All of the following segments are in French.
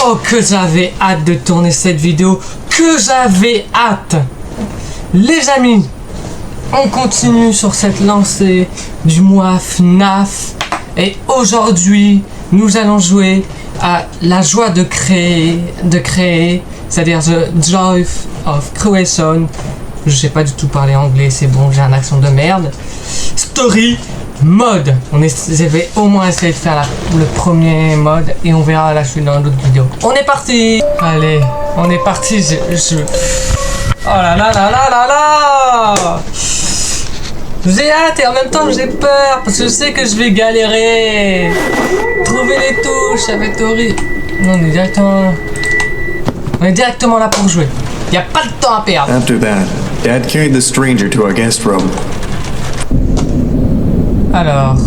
Oh, que j'avais hâte de tourner cette vidéo, que j'avais hâte. Les amis, on continue sur cette lancée du mois FNAF. Et aujourd'hui, nous allons jouer à la joie de créer, c'est-à-dire The Joy of Creation. Je sais pas du tout parler anglais, c'est bon, j'ai un accent de merde. Story mode. On avait au moins essayé de faire le premier mode et on verra la suite dans d'autres vidéos. On est parti. Allez, on est parti. Oh là là là là là là. J'ai hâte et en même temps j'ai peur parce que je sais que je vais galérer. Trouver les touches, ça va être horrible. Non, on est directement là pour jouer. Y a pas de temps à perdre. After that, Dad carried the stranger to our guest room. Alors.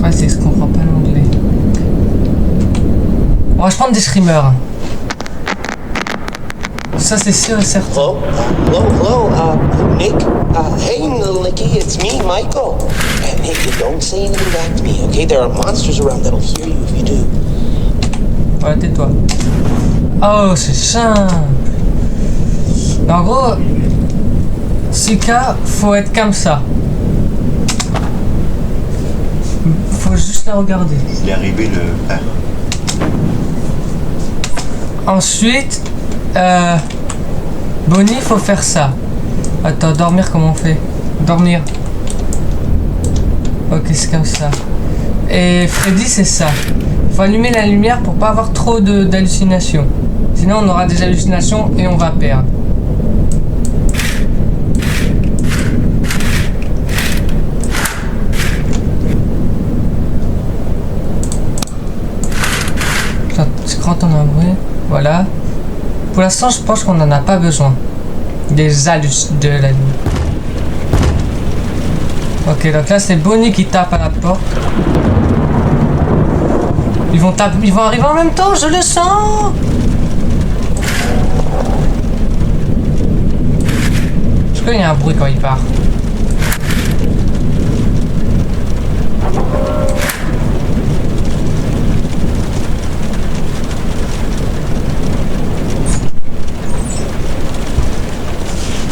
Ouais, c'est ce qu'on comprend pas l'anglais. On va prendre des streamers. Ça c'est sûr et certain. Hello, Nick. Hey, Nicky, it's me, Michael. Nick, don't say anything back to me, okay? There are monsters around that'll hear you if you do. Voilà, tais-toi. Oh, c'est simple. En gros, Sika, faut être comme ça. Faut juste la regarder. Il est arrivé le père. Ensuite, Bonnie, faut faire ça. Attends, dormir, comment on fait? Dormir. Ok, c'est comme ça. Et Freddy, c'est ça. Faut allumer la lumière pour pas avoir trop d'hallucinations. Sinon, on aura des hallucinations et on va perdre. C'est quand on a un bruit. Voilà. Pour l'instant, je pense qu'on n'en a pas besoin. Des hallucinations de la nuit. Ok, donc là, c'est Bonnie qui tape à la porte. Ils vont arriver en même temps, je le sens. Je crois qu'il y a un bruit quand il part.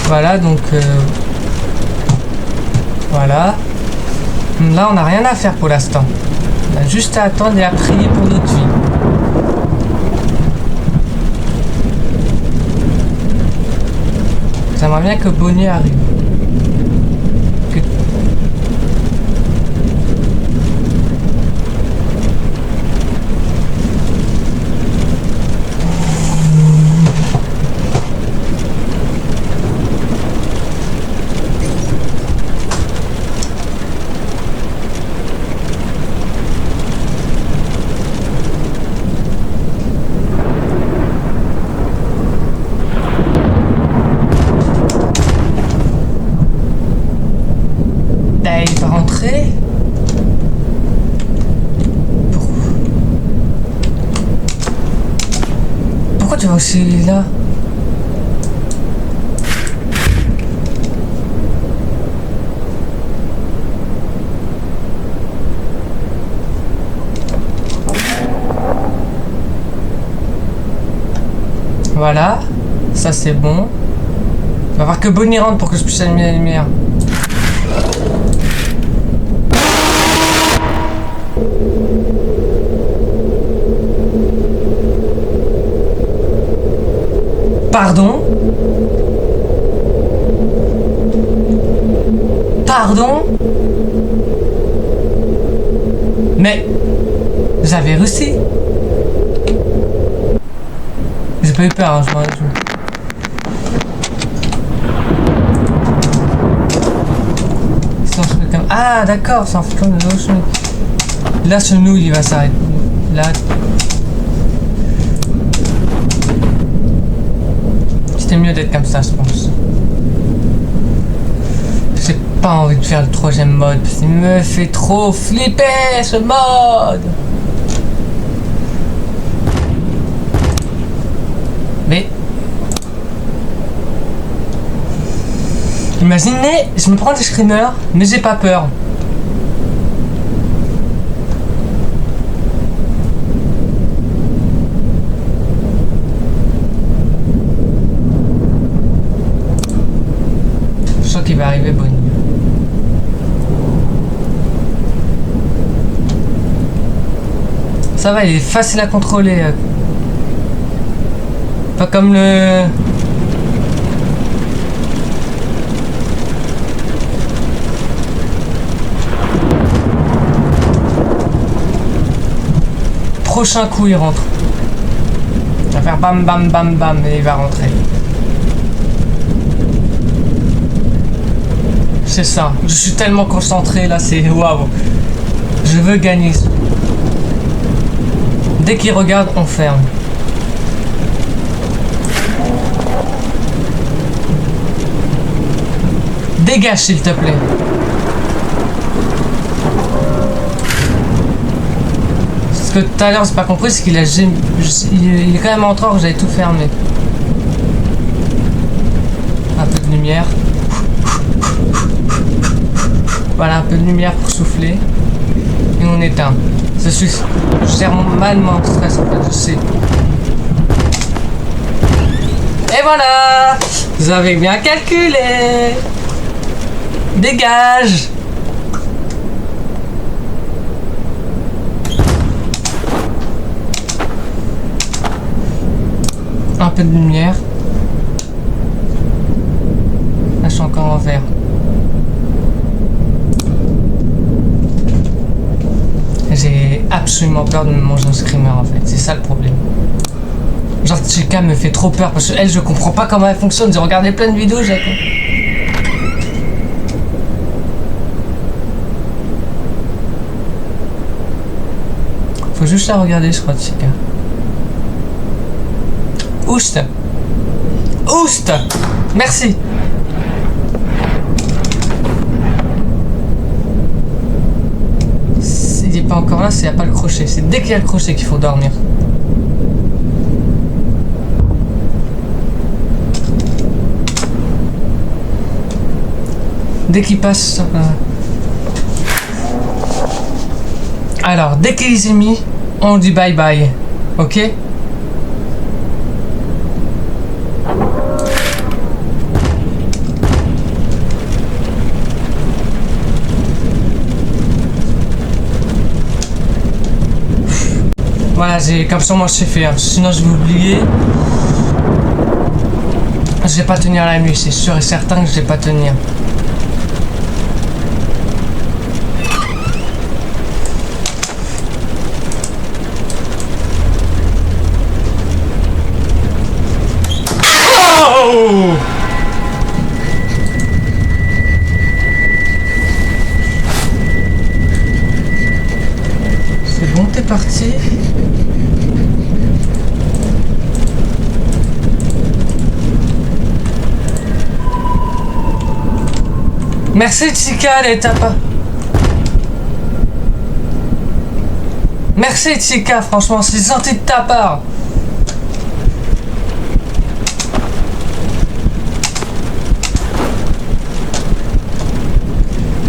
Voilà, donc voilà. Là, on n'a rien à faire pour l'instant. On a juste à attendre et à prier pour notre vie. J'aimerais bien que Bonnie arrive. Il va rentrer. Pourquoi tu vas aussi là? Voilà, ça c'est bon. Il va falloir que Bonnie rentre pour que je puisse allumer la lumière. Pardon? Pardon? Mais vous avez réussi. J'ai pas eu peur, hein, Ah d'accord, c'est en fait comme le chenouille. Là, ce nouille il va s'arrêter. Là. C'était mieux d'être comme ça, je pense. J'ai pas envie de faire le troisième mode, parce qu'il me fait trop flipper ce mode. Mais imaginez, je me prends des screamers, mais j'ai pas peur. Ça va, il est facile à contrôler. Pas comme le... Prochain coup, il rentre. Il va faire bam bam bam bam et il va rentrer. C'est ça. Je suis tellement concentré là, c'est waouh. Je veux gagner. Dès qu'il regarde, on ferme. Dégage s'il te plaît. Ce que tout à l'heure j'ai pas compris, c'est qu'il a il est quand même entré alors que j'avais tout fermé. Un peu de lumière. Voilà, un peu de lumière pour souffler. Et on éteint. Je gère mal mon stress en fait, je sais. Et voilà! Vous avez bien calculé! Dégage! Un peu de lumière. Là, je suis encore en vert. J'ai absolument peur de me manger un screamer en fait, c'est ça le problème. Genre Chica me fait trop peur parce que elle, je comprends pas comment elle fonctionne. J'ai regardé plein de vidéos, j'ai... Faut juste la regarder, je crois, Chica. Oust. Oust. Merci. S'il n'est pas encore là, c'est qu'il n'y a pas le crochet. C'est dès qu'il y a le crochet qu'il faut dormir. Dès qu'il passe... Alors, dès qu'il les est mis, on dit bye bye. Ok? Voilà, comme ça moi je sais faire. Sinon je vais oublier. Je vais pas tenir la nuit, c'est sûr et certain que je vais pas tenir. Oh! C'est bon, t'es parti? Merci Chica les tapas. Merci Chica, franchement, c'est gentil de ta part.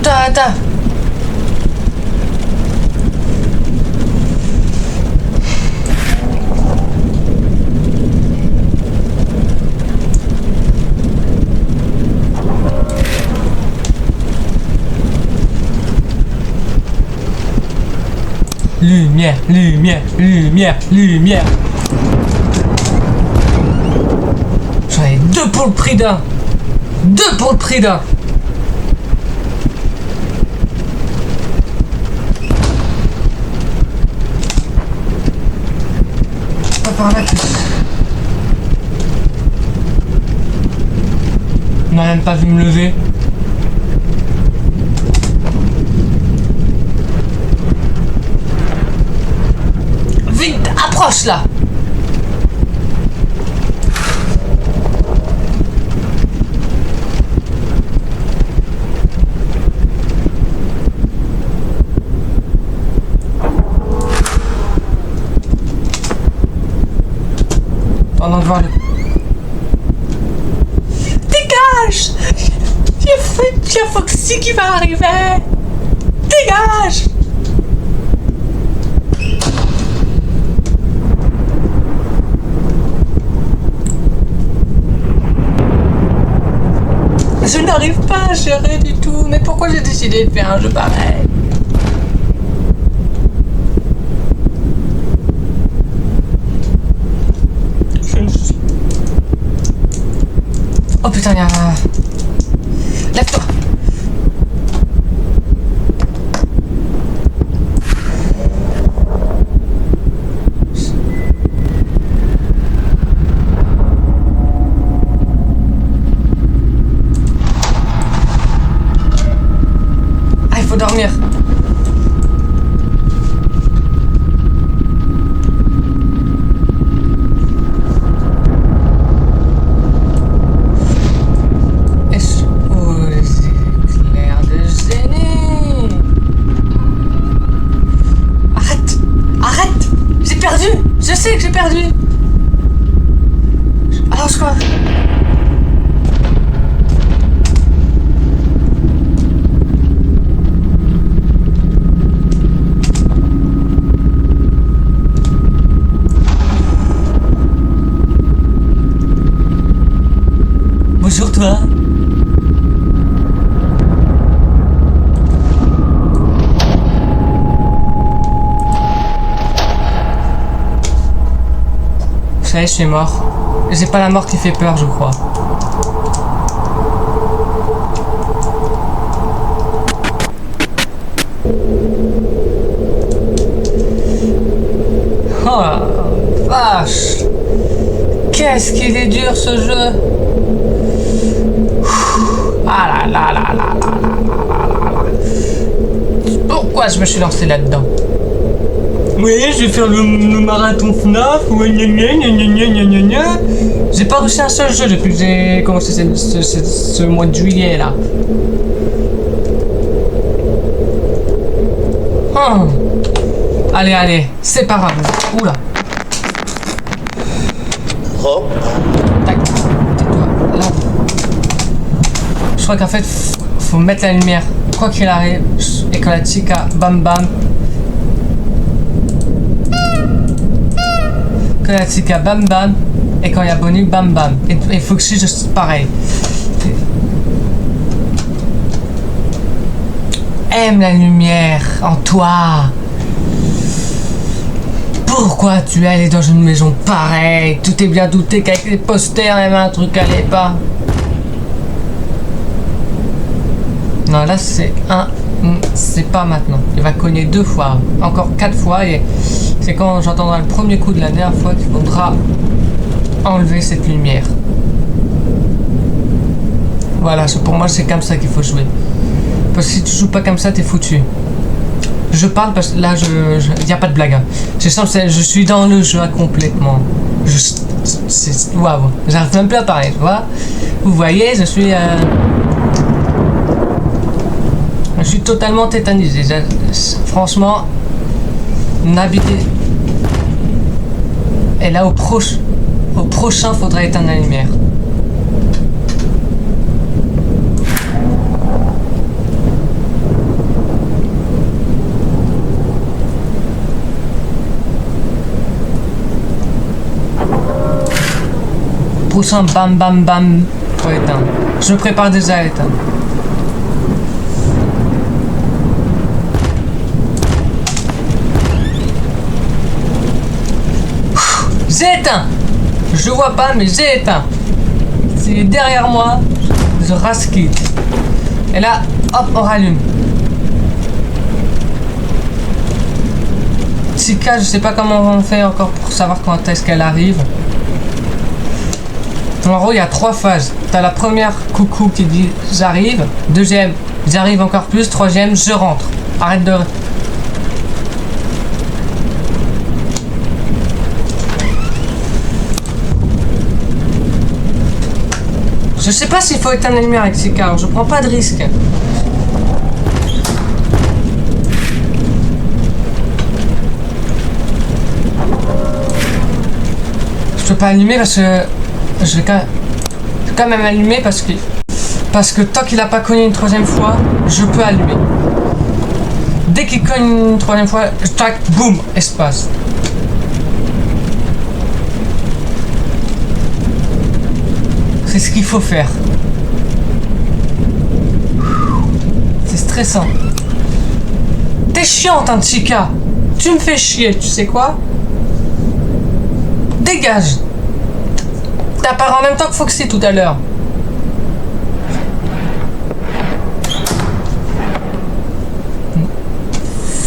Ta. Lumière, lumière, lumière, lumière. J'en ai deux pour le prix d'un. Deux pour le prix d'un. Pas par là que... On n'a même pas vu me lever. Vite, approche là. Pendant de voir le... Dégage. Il y a Foxy qui va arriver. Dégage. Je n'arrive pas à gérer du tout. Mais pourquoi j'ai décidé de faire un jeu pareil? Oh putain, y'a... Lève-toi. Ah, il faut dormir. Je sais que j'ai perdu. Alors je crois. Bonjour toi. Vous savez, je suis mort. J'ai pas la mort qui fait peur, je crois. Oh la vache! Qu'est-ce qu'il est dur ce jeu! Ah là là là là là là là là là. Pourquoi je me suis lancé là-dedans? Oui, je vais faire le marathon FNAF. J'ai pas reçu un seul jeu depuis que j'ai commencé ce mois de juillet là. Oh. Allez, allez, c'est pas grave. Oula. Oh, Tac, tais-toi, là. Je crois qu'en fait, faut mettre la lumière, quoi qu'il arrive, et quand la chica bam bam. Quand la chica bam bam, et quand il y a Bonnie bam bam. Et il faut que je fasse pareil. Aime la lumière en toi. Pourquoi tu es allé dans une maison pareille? Tout est bien douté qu'avec les posters, il y avait un truc qui allait pas. Non, là c'est c'est pas maintenant. Il va cogner 2 fois, encore 4 fois, et c'est quand j'entendrai le premier coup de la dernière fois qu'il faudra enlever cette lumière. Voilà, pour moi c'est comme ça qu'il faut jouer. Parce que si tu joues pas comme ça, t'es foutu. Je parle parce que là, y a pas de blague. Hein. Je suis dans le jeu complètement. Waouh, j'arrive même plus à parler, tu vois. Vous voyez, je suis totalement tétanisé. Franchement, n'habitez. Et là, au prochain, faudrait éteindre la lumière. Prochain, bam bam bam, faut éteindre. Je me prépare déjà à éteindre. J'ai éteint. Je vois pas, mais j'ai éteint. C'est derrière moi, je rasquille. Et là, hop, on rallume. Chica, je sais pas comment on fait encore pour savoir quand est-ce qu'elle arrive. En gros, il y a 3 phases. T'as la première, coucou, qui dit j'arrive. Deuxième, j'arrive encore plus. Troisième, je rentre. Arrête de... Je sais pas s'il faut éteindre la lumière avec ces cartes. Je prends pas de risque. Je peux pas allumer parce que... Je vais quand même allumer parce que tant qu'il a pas cogné une 3e fois, je peux allumer. Dès qu'il cogne une 3e fois, tac, boum, espace. C'est ce qu'il faut faire. C'est stressant. T'es chiante, hein, Chica. Tu me fais chier, tu sais quoi? Dégage. T'as parlé en même temps que Foxy tout à l'heure.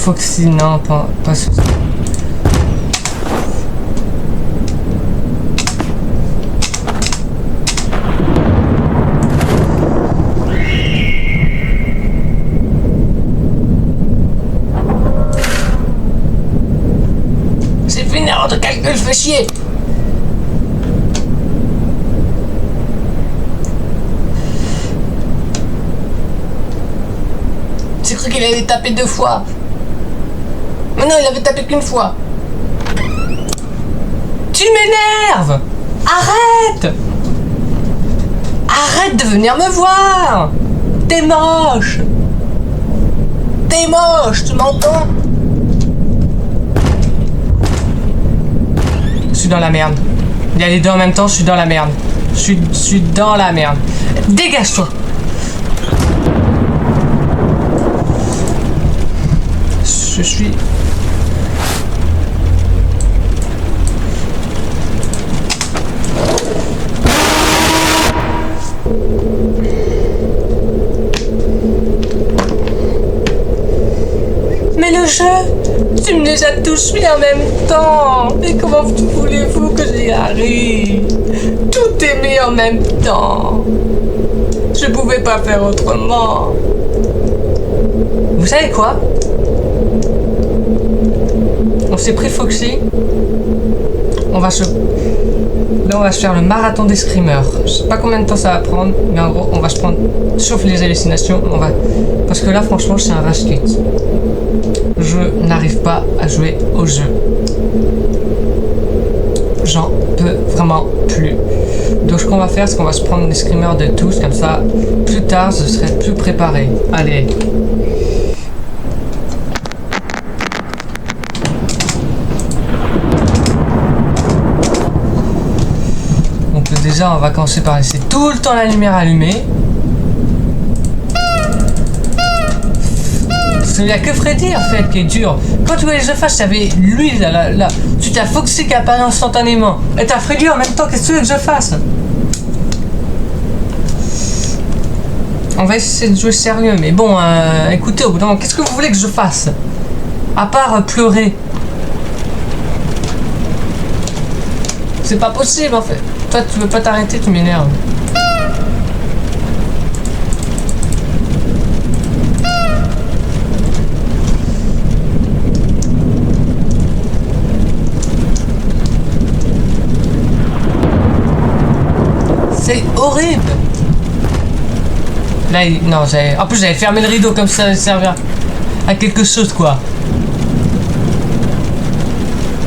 Foxy, non, pas ce. J'ai fait une erreur de calcul, je fais chier. J'ai cru qu'il avait tapé 2 fois. Mais non, il avait tapé qu'une fois. Tu m'énerves. Arrête. Arrête de venir me voir. T'es moche. T'es moche, tu m'entends? Je suis dans la merde. Il y a les deux en même temps, je suis dans la merde. Je suis dans la merde. Dégage-toi. Je suis... Mais le jeu, tu me les as tous mis en même temps. Mais comment voulez-vous que j'y arrive? Tout est mis en même temps. Je pouvais pas faire autrement. Vous savez quoi? On s'est pris Foxy. Là, on va se faire le marathon des screamers. Je sais pas combien de temps ça va prendre, mais en gros, on va se prendre, sauf les hallucinations, parce que là, franchement, c'est un rage quit. Je n'arrive pas à jouer au jeu. J'en peux vraiment plus. Donc, ce qu'on va faire, c'est qu'on va se prendre les screamers de tous, comme ça, plus tard, je serai plus préparé. Allez. Déjà, on va commencer par laisser tout le temps la lumière allumée. Parce qu'il n'y a que Freddy en fait qui est dur. Quand tu vois les jeux fâches, t'avais lui là. Tu t'as Foxy qui apparaît instantanément. Et t'as Freddy en même temps, qu'est-ce que tu veux que je fasse? On va essayer de jouer sérieux, mais bon, écoutez, au bout d'un moment, qu'est-ce que vous voulez que je fasse? À part pleurer. C'est pas possible en fait. Toi, tu veux pas t'arrêter, tu m'énerves. C'est horrible. Là, non, en plus j'avais fermé le rideau comme ça, ça servir à quelque chose quoi.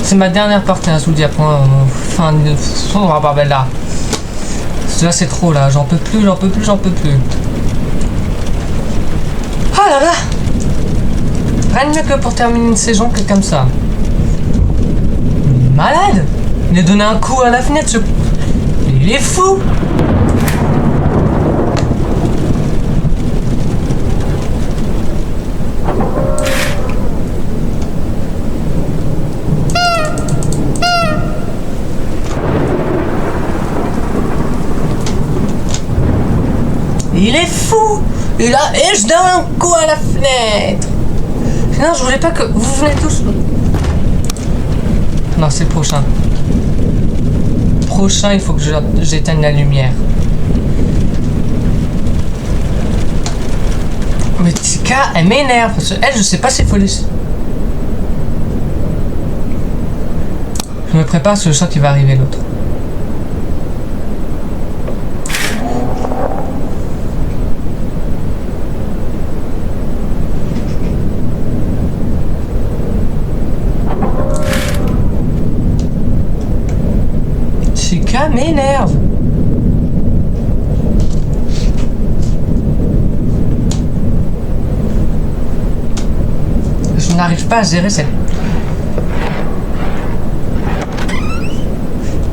C'est ma dernière partie, hein, je vous dis après. Enfin, là. Là, c'est trop là. J'en peux plus. Ah là là. Rien de mieux que pour terminer une saison que comme ça. Malade. Il a donné un coup à la fenêtre. Il est fou. Il est fou. Et là, je donne un coup à la fenêtre. Non, je voulais pas que vous venez tous. Non, c'est le prochain. Prochain, il faut que j'éteigne la lumière. Mais Tika, elle m'énerve. Parce que elle, je sais pas s'il faut laisser. Je me prépare parce que je sens qu'il va arriver l'autre. Chica m'énerve. Je n'arrive pas à gérer cette...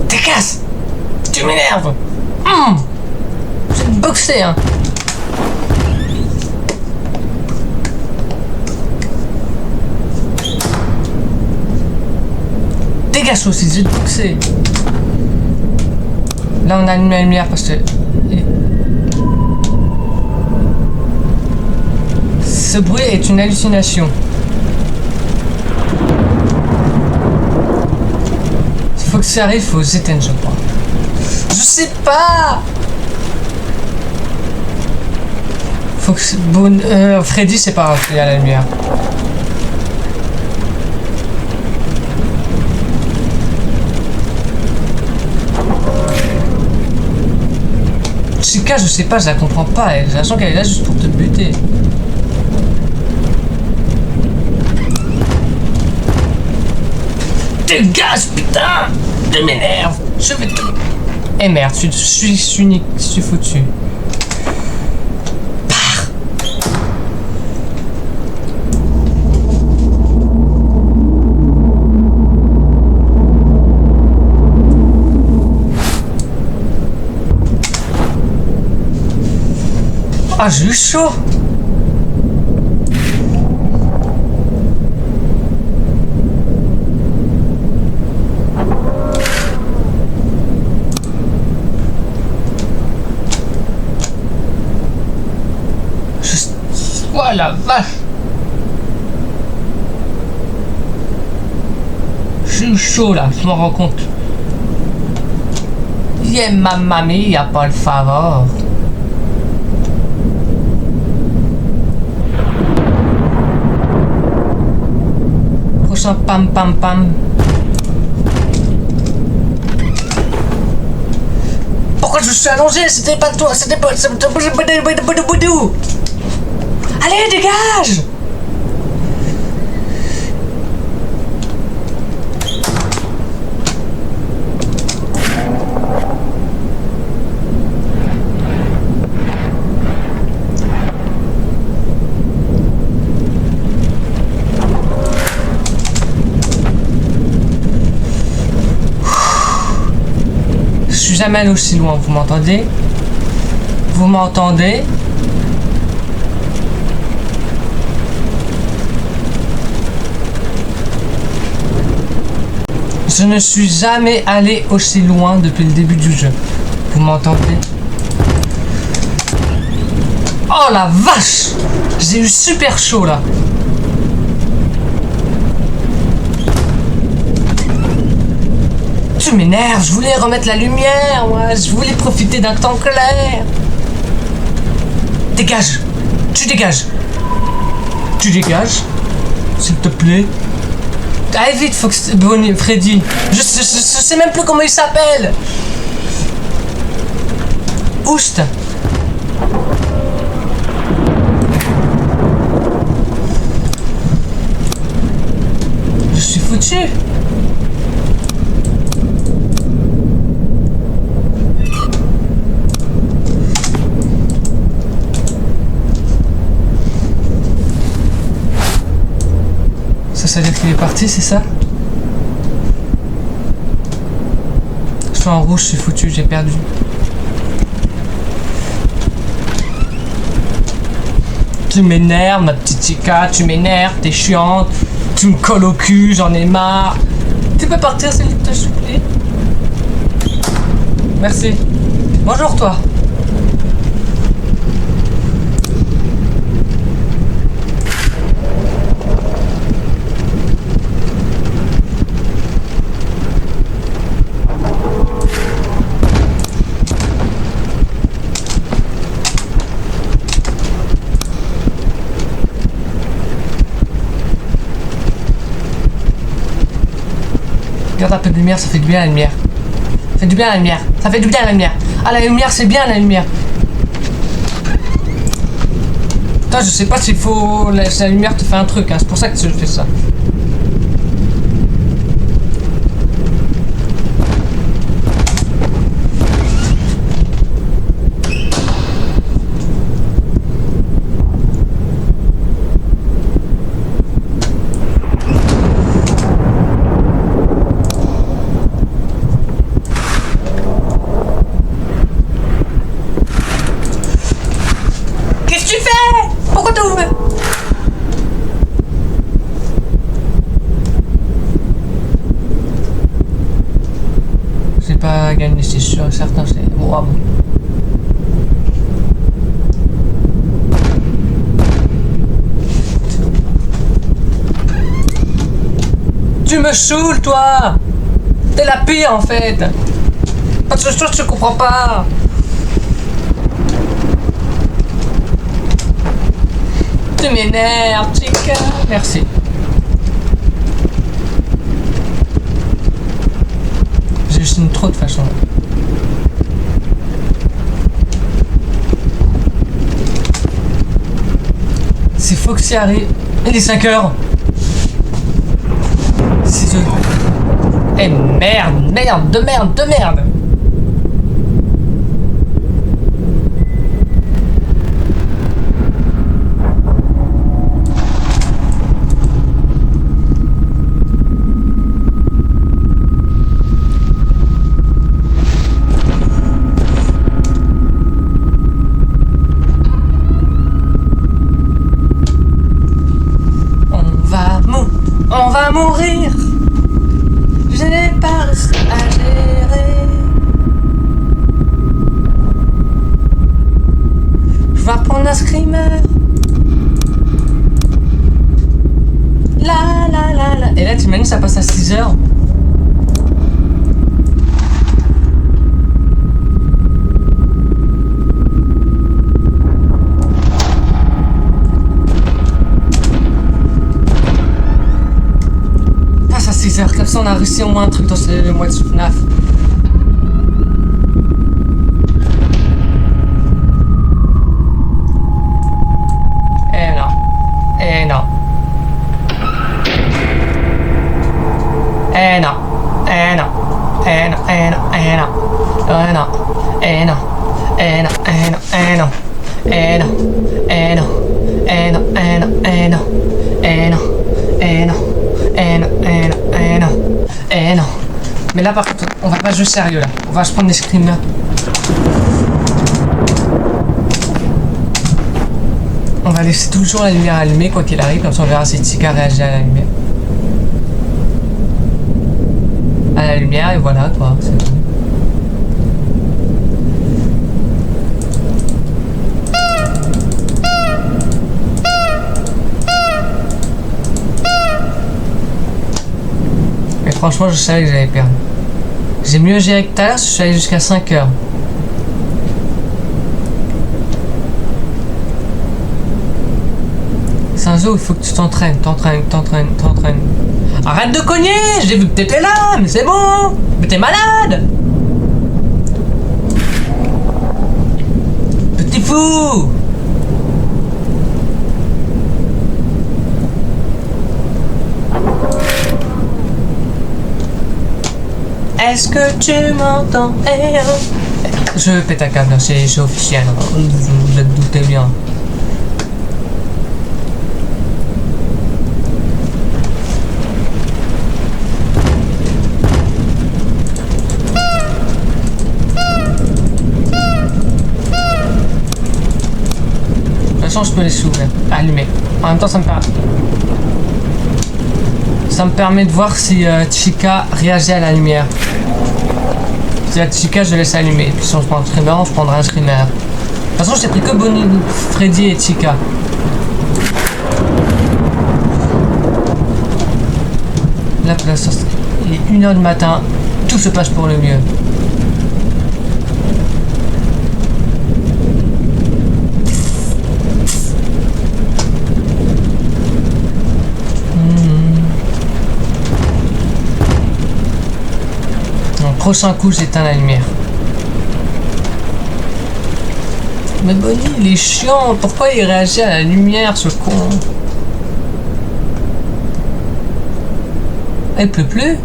Décasse. Tu m'énerves. Je vais te boxer, hein. Dégage aussi, je vais te boxer. Là, on allume la lumière parce que... Ce bruit est une hallucination. que ça arrive, faut s'éteindre, je crois. Je sais pas. Faut que bon, Freddy, c'est pas grave, il y a la lumière. Chica, je sais pas, je la comprends pas. J'ai l'impression qu'elle est là juste pour te buter. Dégage, putain! Tu m'énerves! Je vais te... Eh merde, je suis foutu. Pars! Ah, j'ai eu chaud! Oh la vache! J'ai eu chaud là, je m'en rends compte. Yeah, mamma mia, por favor. Prochain pam pam pam. Pourquoi je suis allongé? C'était pas toi, c'était pas... Allez, dégage! Je suis jamais allé aussi loin, vous m'entendez? Vous m'entendez? Je ne suis jamais allé aussi loin depuis le début du jeu. Vous m'entendez? Oh la vache! J'ai eu super chaud là. Tu m'énerves, je voulais remettre la lumière, moi. Je voulais profiter d'un temps clair. Dégage! Tu dégages! Tu dégages? S'il te plaît. Allez vite, faut que... Bonnie, Freddy. Je sais même plus comment il s'appelle. Oust. Je suis foutu. Ça veut dire qu'il est parti, c'est ça? Je suis en rouge, je suis foutu, j'ai perdu. Tu m'énerves, ma petite chica, tu m'énerves, t'es chiante, tu me colles au cul, j'en ai marre. Tu peux partir, s'il te supplie? Merci. Bonjour, toi. Regarde un peu de lumière, ça fait du bien la lumière. Ça fait du bien la lumière. Ça fait du bien la lumière. Ah, la lumière, c'est bien la lumière. Toi, je sais pas s'il faut... La lumière te fait un truc, hein. C'est pour ça que je fais ça. Pas gagner, c'est sûr et certain, c'est wow. Tu me saoules, toi! T'es la pire en fait. Parce que je comprends pas. Tu m'énerves, chica. Merci. J'ai une trop de façon. C'est Foxy arrive. Il est 5 heures. 6 heures. Eh merde, de merde. On va mourir. Je n'ai pas réussi à gérer. Je vais prendre un screamer. La. Et là, t'imagines, ça passe à 6 heures. Comme ça on a réussi au moins un truc dans ce mois de FNAF. Eh non. Eh non. Eh non. Eh non. Eh non. Eh non. Eh non. Eh non. Eh non. Eh non. Eh non. Eh non. Eh non. Eh non. Eh non. Eh non. Eh non. Eh non. Eh non. Mais là par contre, on va pas jouer sérieux là. On va se prendre des screamers. On va laisser toujours la lumière allumée quoi qu'il arrive, comme ça on verra si Chica réagit à la lumière. À la lumière et voilà quoi, c'est tout. Franchement, je savais que j'allais perdre. J'ai mieux géré que tout à l'heure, je suis allé jusqu'à 5 heures. C'est un zoo, il faut que tu t'entraînes. Arrête de cogner. J'ai vu que t'étais là, mais c'est bon. Mais t'es malade. Petit fou. Est-ce que tu m'entends? Je pète un câble, c'est officiel, vous êtes doutez bien. De toute façon, je peux les ouvrir, allumer. En même temps, ça me permet de voir si Chica réagit à la lumière. Si la Chica, je laisse allumer. Et puis si on se prend un screamer, je prendrai un screamer. De toute façon, j'ai pris que Bonnie, Freddy et Chica. Là, pour l'instant, il est 1h du matin. Tout se passe pour le mieux. Prochain coup, j'éteins la lumière. Mais Bonnie, il est chiant. Pourquoi il réagit à la lumière, ce con? Il pleut plus.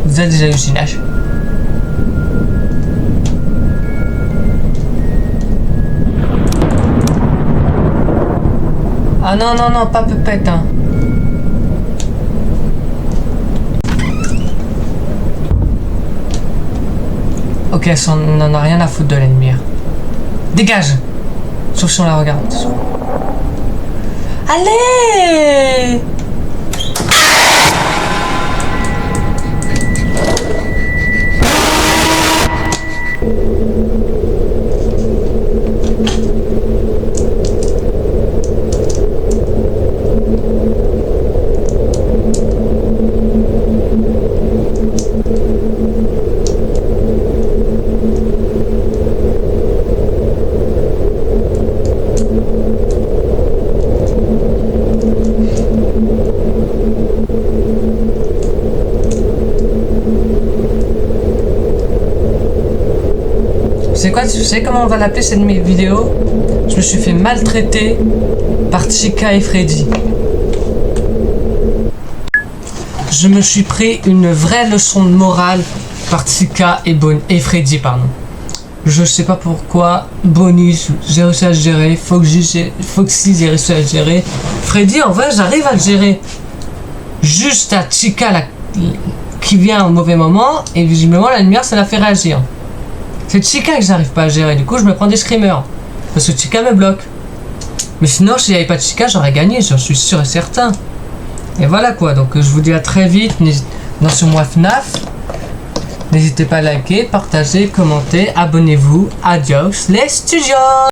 Vous avez des hallucinations. Ah non, pas pépette, hein. Ok, on n'en a rien à foutre de la lumière. Dégage! Sauf si on la regarde. Allez! savez quoi? Vous savez comment on va l'appeler cette vidéo? Je me suis fait maltraiter par Chica et Freddy. Je me suis pris une vraie leçon de morale par Chica et Freddy, pardon. Je sais pas pourquoi Bonnie j'ai réussi à le gérer, Foxy j'ai réussi à le gérer, Freddy en vrai j'arrive à le gérer. Juste à Chica qui vient au mauvais moment et visiblement la lumière ça la fait réagir. C'est Chica que j'arrive pas à gérer, du coup je me prends des screamers parce que Chica me bloque. Mais sinon s'il n'y avait pas de Chica j'aurais gagné, j'en suis sûr et certain. Et voilà quoi, donc je vous dis à très vite dans ce mois FNAF. N'hésitez pas à liker, partager, commenter, abonnez-vous. Adios les studios!